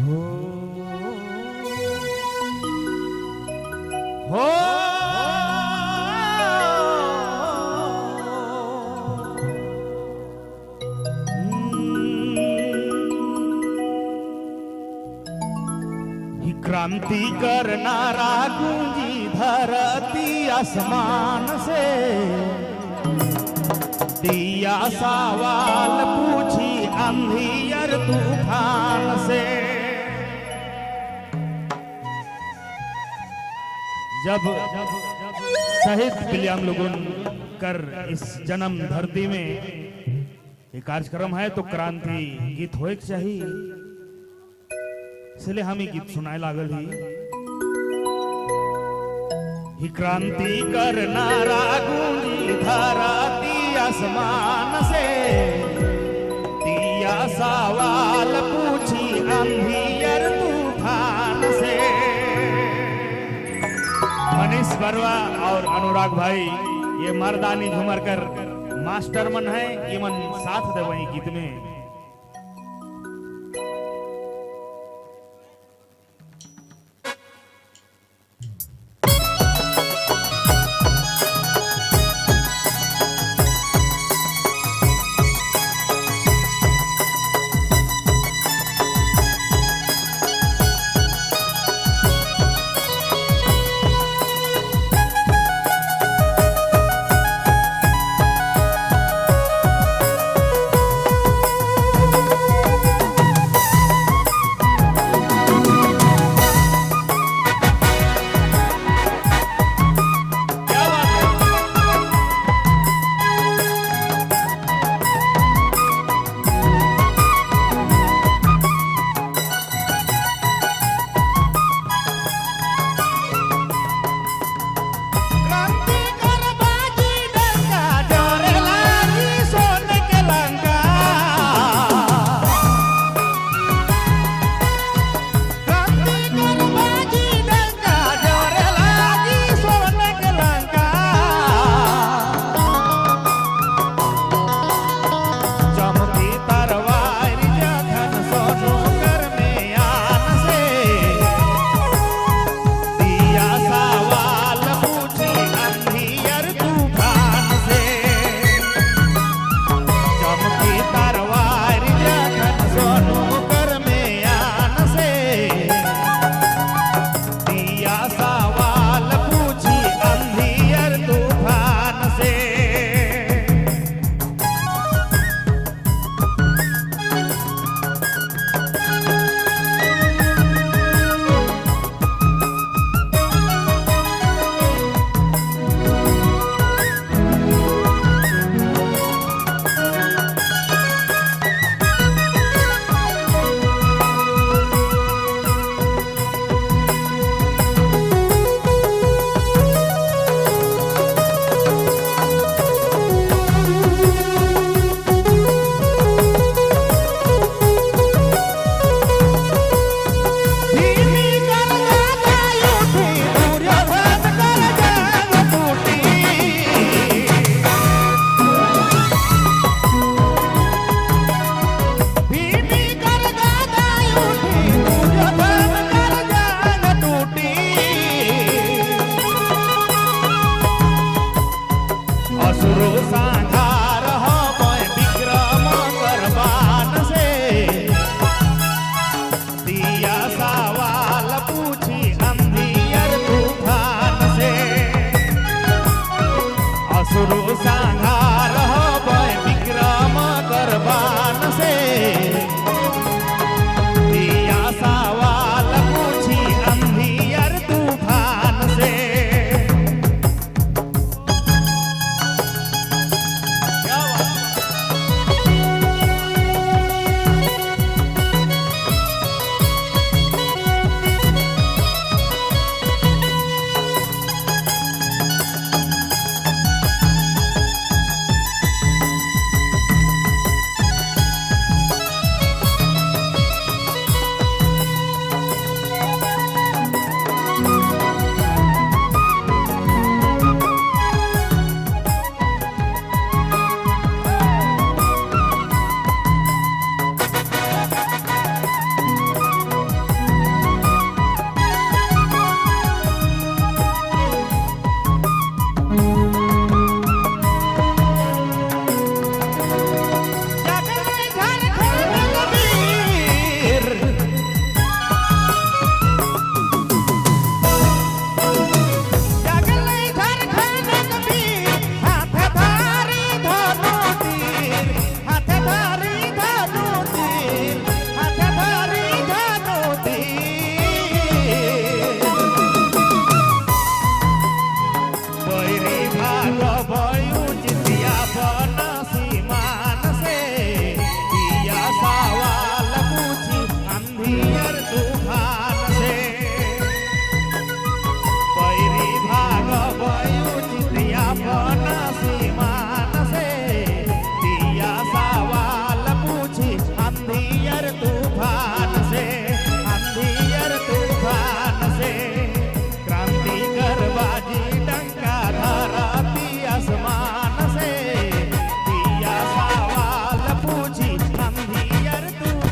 हो हो ही क्रांति करनारा गूंजी धरती आसमान से, दिया सवाल पूछी अंधियर तूफान से। जब शहीद विलियम लोगन कर इस जन्म धरती में एक कार्यक्रम है तो क्रांति गीत होए के चाहिए, इसलिए हम ही गीत सुनाए लागल ही क्रांति करनारा गूंजी धरती आसमान से, दिया सवाल पूछी अंधियर तूफान से। मनीष बरवा और अनुराग भाई ये मर्दानी झूमर कर मास्टर मन है, ये मन साथ दे वही गीत में। अंधियर तूफान से, अंधियर तूफान से, क्रांति कर बाजी डंका धरती आसमान से, दिया सवाल पूछी अंधियर तूफान।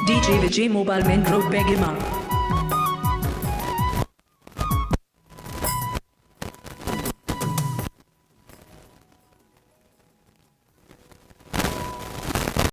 DJ Vijay Mobile Main Road Begima.